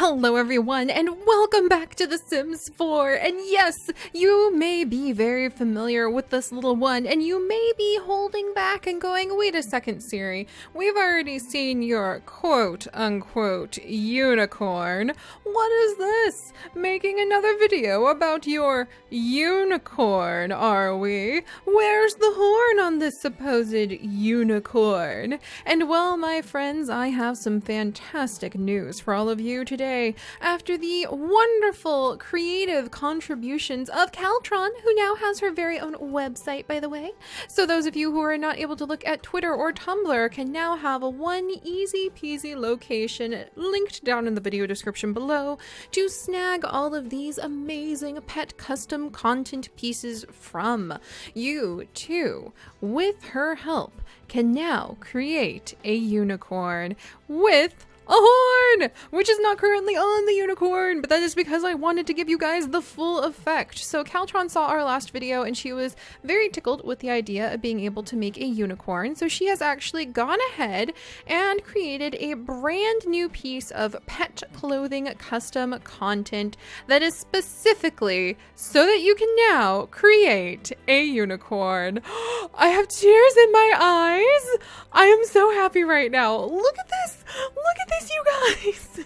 Hello everyone and welcome back to The Sims 4, and yes, you may be very familiar with this little one and you may be holding back and going, wait a second Seri, we've already seen your quote-unquote unicorn. What is this? Making another video about your unicorn, are we? Where's the horn on this supposed unicorn? And well, my friends, I have some fantastic news for all of you today. After the wonderful creative contributions of Caltron, who now has her very own website, by the way. So those of you who are not able to look at Twitter or Tumblr can now have one easy peasy location linked down in the video description below to snag all of these amazing pet custom content pieces from. You too, with her help, can now create a unicorn with a horn, which is not currently on the unicorn, but that is because I wanted to give you guys the full effect. So Caltron saw our last video and she was very tickled with the idea of being able to make a unicorn. So she has actually gone ahead and created a brand new piece of pet clothing custom content that is specifically so that you can now create a unicorn. I have tears in my eyes. I am so happy right now. Look at this. Look at this, you guys.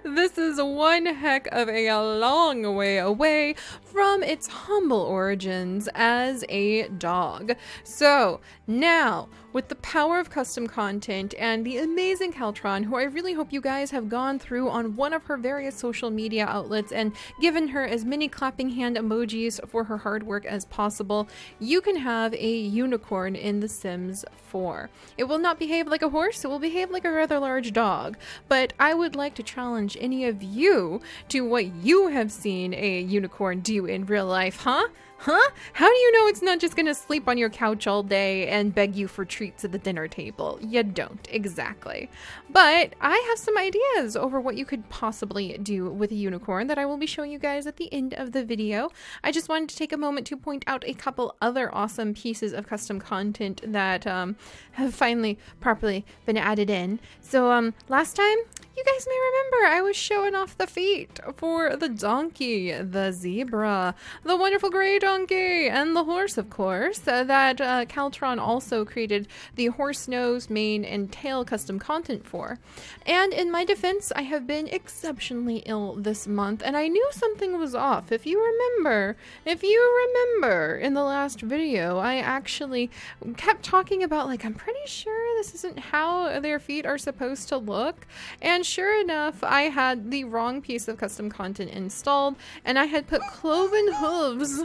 This is one heck of a long way away from its humble origins as a dog. So now, with the power of custom content and the amazing Caltron, who I really hope you guys have gone through on one of her various social media outlets and given her as many clapping hand emojis for her hard work as possible, you can have a unicorn in The Sims 4. It will not behave like a horse, it will behave like a rather large dog, but I would like to challenge any of you to what you have seen a unicorn do in real life, huh? How do you know it's not just gonna sleep on your couch all day and beg you for treats at the dinner table? You don't, exactly. But I have some ideas over what you could possibly do with a unicorn that I will be showing you guys at the end of the video. I just wanted to take a moment to point out a couple other awesome pieces of custom content that have finally properly been added in. So last time, you guys may remember I was showing off the feet for the donkey, the zebra, the wonderful gray donkey, and the horse, of course, that Caltron also created the horse nose, mane, and tail custom content for. And in my defense, I have been exceptionally ill this month, and I knew something was off. If you remember in the last video, I actually kept talking about, like, I'm pretty sure this isn't how their feet are supposed to look. And sure enough, I had the wrong piece of custom content installed, and I had put cloven hooves.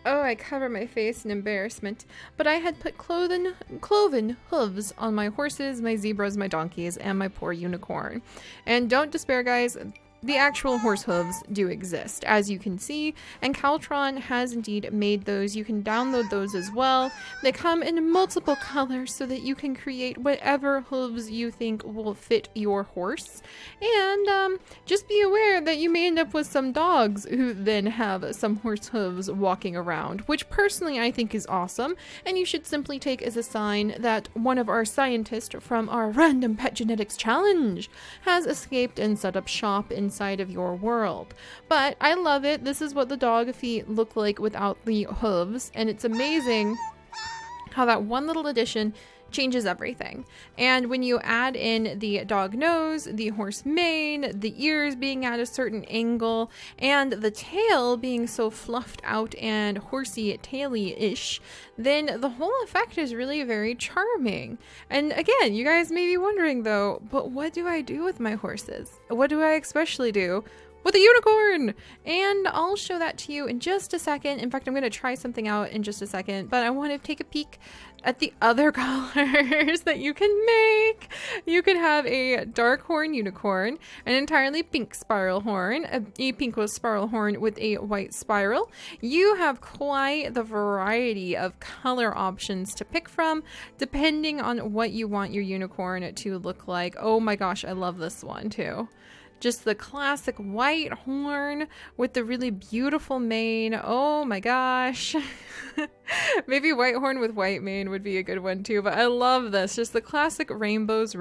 Oh, I cover my face in embarrassment. But I had put cloven hooves on my horses, my zebras, my donkeys, and my poor unicorn. And don't despair, guys. The actual horse hooves do exist, as you can see, and Caltron has indeed made those. You can download those as well. They come in multiple colors so that you can create whatever hooves you think will fit your horse. And just be aware that you may end up with some dogs who then have some horse hooves walking around, which personally I think is awesome, and you should simply take as a sign that one of our scientists from our Random Pet Genetics Challenge has escaped and set up shop inside of your world. But I love it. This is what the dog feet look like without the hooves, and it's amazing how that one little addition changes everything. And when you add in the dog nose, the horse mane, the ears being at a certain angle, and the tail being so fluffed out and horsey taily-ish, then the whole effect is really very charming. And again, you guys may be wondering though, but what do I do with my horses? What do I especially do with a unicorn? And I'll show that to you in just a second. In fact, I'm going to try something out in just a second, but I want to take a peek at the other colors that you can make. You can have a dark horn unicorn, an entirely pink spiral horn, a pink with spiral horn with a white spiral. You have quite the variety of color options to pick from, depending on what you want your unicorn to look like. Oh my gosh, I love this one too. Just the classic white horn with the really beautiful mane. Oh my gosh. Maybe white horn with white mane would be a good one too, but I love this. Just the classic rainbows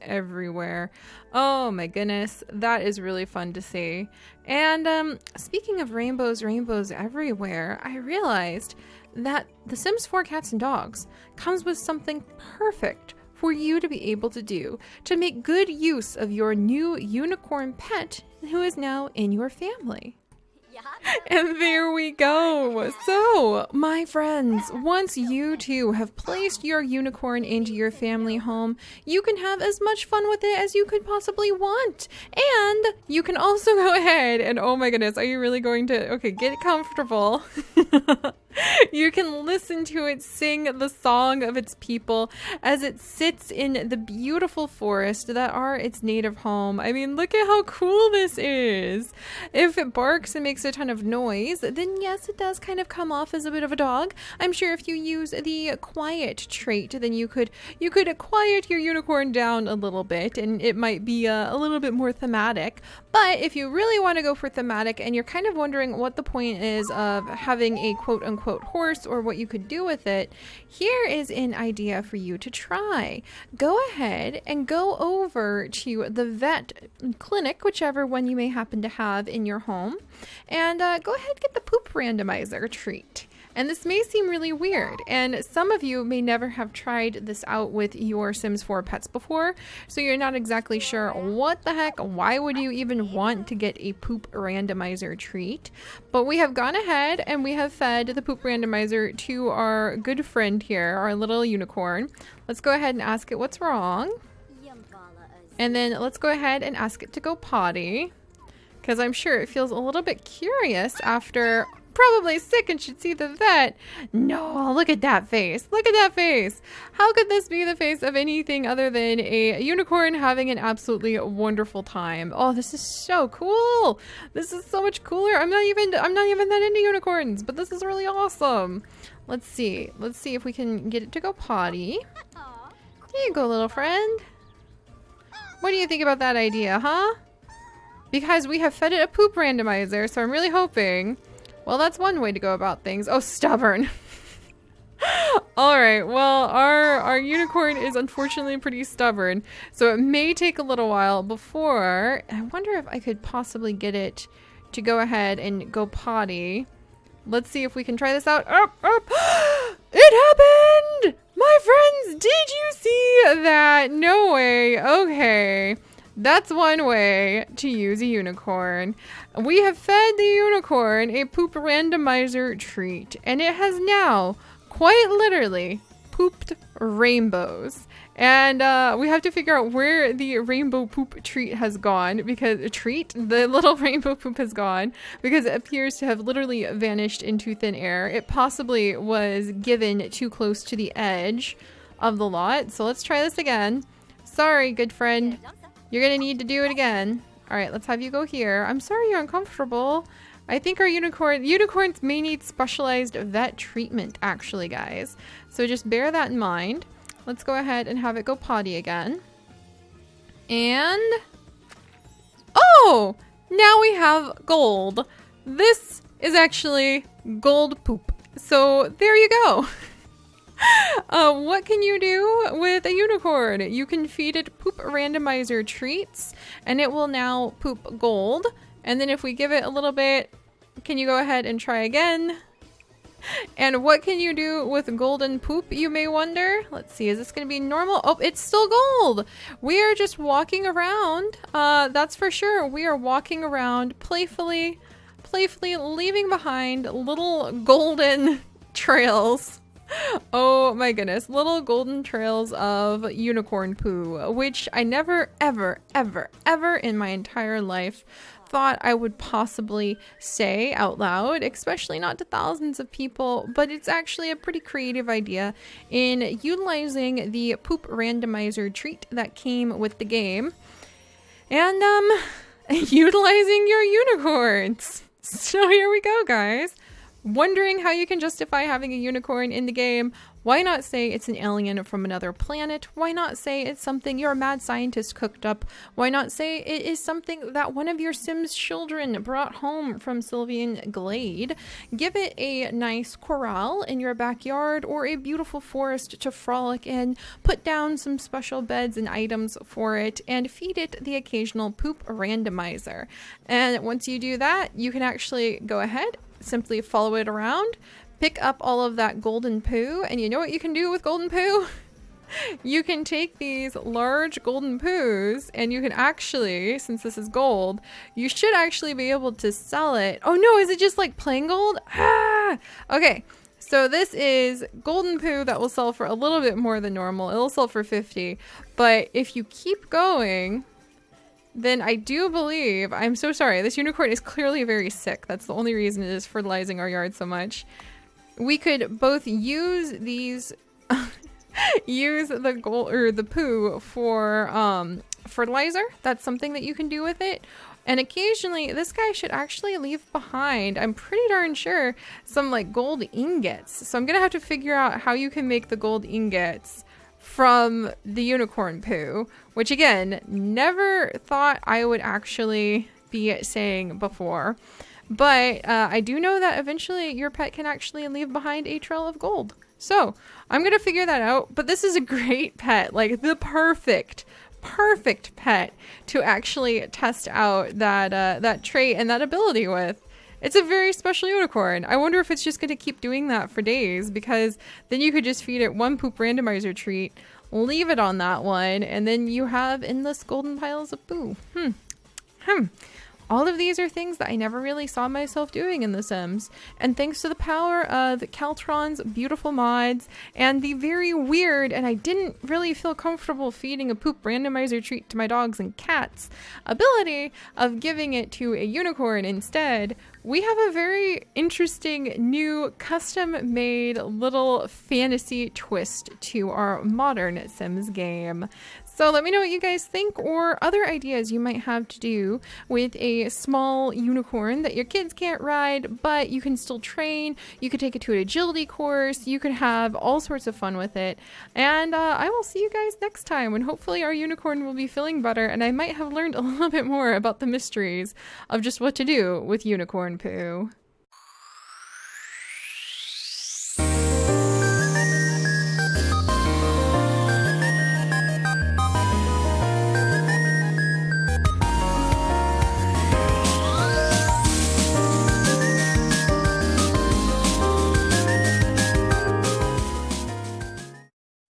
everywhere. Oh my goodness, that is really fun to see. And speaking of rainbows everywhere, I realized that The Sims 4 Cats and Dogs comes with something perfect for you to be able to do to make good use of your new unicorn pet who is now in your family. And there we go. So, my friends, once you two have placed your unicorn into your family home, you can have as much fun with it as you could possibly want. And you can also go ahead and, oh my goodness, are you really going to, okay, get comfortable. You can listen to it sing the song of its people as it sits in the beautiful forest that are its native home. I mean, look at how cool this is. If it barks and makes a ton of noise, then yes, it does kind of come off as a bit of a dog. I'm sure if you use the quiet trait, then you could quiet your unicorn down a little bit and it might be a little bit more thematic. But if you really want to go for thematic and you're kind of wondering what the point is of having a quote-unquote horse or what you could do with it, here is an idea for you to try. Go ahead and go over to the vet clinic, whichever one you may happen to have in your home, and go ahead and get the poop randomizer treat. And this may seem really weird, and some of you may never have tried this out with your Sims 4 pets before, so you're not exactly sure what the heck, why would you even want to get a poop randomizer treat? But we have gone ahead and we have fed the poop randomizer to our good friend here, our little unicorn. Let's go ahead and ask it what's wrong. And then let's go ahead and ask it to go potty, because I'm sure it feels a little bit curious after probably sick and should see the vet. No, look at that face. Look at that face. How could this be the face of anything other than a unicorn having an absolutely wonderful time? Oh, this is so cool. This is so much cooler. I'm not even that into unicorns, but this is really awesome. Let's see. Let's see if we can get it to go potty. Here you go, little friend. What do you think about that idea, huh? Because we have fed it a poop randomizer, so I'm really hoping. Well, that's one way to go about things. Oh, stubborn. All right, well, our unicorn is unfortunately pretty stubborn, so it may take a little while before. I wonder if I could possibly get it to go ahead and go potty. Let's see if we can try this out. Up. It happened! My friends, did you see that? No way. Okay. That's one way to use a unicorn. We have fed the unicorn a poop randomizer treat, and it has now, quite literally, pooped rainbows. And we have to figure out where the rainbow poop treat has gone, because the little rainbow poop has gone, because it appears to have literally vanished into thin air. It possibly was given too close to the edge of the lot. So let's try this again. Sorry, good friend. You're gonna need to do it again. All right, let's have you go here. I'm sorry you're uncomfortable. I think our unicorns may need specialized vet treatment, actually, guys. So just bear that in mind. Let's go ahead and have it go potty again. And, oh, now we have gold. This is actually gold poop. So there you go. What can you do with a unicorn? You can feed it poop randomizer treats, and it will now poop gold. And then if we give it a little bit, can you go ahead and try again? And what can you do with golden poop, you may wonder? Let's see, is this going to be normal? Oh, it's still gold. We are just walking around. That's for sure. We are walking around playfully leaving behind little golden trails. Oh my goodness, little golden trails of unicorn poo, which I never, ever in my entire life thought I would possibly say out loud, especially not to thousands of people, but it's actually a pretty creative idea in utilizing the poop randomizer treat that came with the game and utilizing your unicorns. So here we go, guys. Wondering how you can justify having a unicorn in the game? Why not say it's an alien from another planet? Why not say it's something your mad scientist cooked up? Why not say it is something that one of your Sims children brought home from Sylvian Glade? Give it a nice corral in your backyard or a beautiful forest to frolic in. Put down some special beds and items for it and feed it the occasional poop randomizer. And once you do that, you can actually go ahead, simply follow it around, pick up all of that golden poo, and you know what you can do with golden poo? You can take these large golden poos and you can actually, since this is gold, you should actually be able to sell it. Oh no, is it just like plain gold? Ah! Okay, so this is golden poo that will sell for a little bit more than normal. It'll sell for 50, but if you keep going, then I do believe, I'm so sorry, this unicorn is clearly very sick. That's the only reason it is fertilizing our yard so much. We could both use these, use the gold or the poo for fertilizer. That's something that you can do with it. And occasionally, this guy should actually leave behind, I'm pretty darn sure, some like gold ingots. So I'm gonna have to figure out how you can make the gold ingots from the unicorn poo, which again, never thought I would actually be saying before. But I do know that eventually your pet can actually leave behind a trail of gold. So I'm going to figure that out. But this is a great pet, like the perfect pet to actually test out that trait and that ability with. It's a very special unicorn. I wonder if it's just going to keep doing that for days, because then you could just feed it one poop randomizer treat, leave it on that one, and then you have endless golden piles of poo. All of these are things that I never really saw myself doing in The Sims. And thanks to the power of Caltron's beautiful mods and the very weird, and I didn't really feel comfortable feeding a poop randomizer treat to my dogs and cats, ability of giving it to a unicorn instead, we have a very interesting new custom-made little fantasy twist to our modern Sims game. So let me know what you guys think, or other ideas you might have to do with a small unicorn that your kids can't ride, but you can still train. You could take it to an agility course. You could have all sorts of fun with it. And I will see you guys next time, when hopefully our unicorn will be feeling better and I might have learned a little bit more about the mysteries of just what to do with unicorn poo.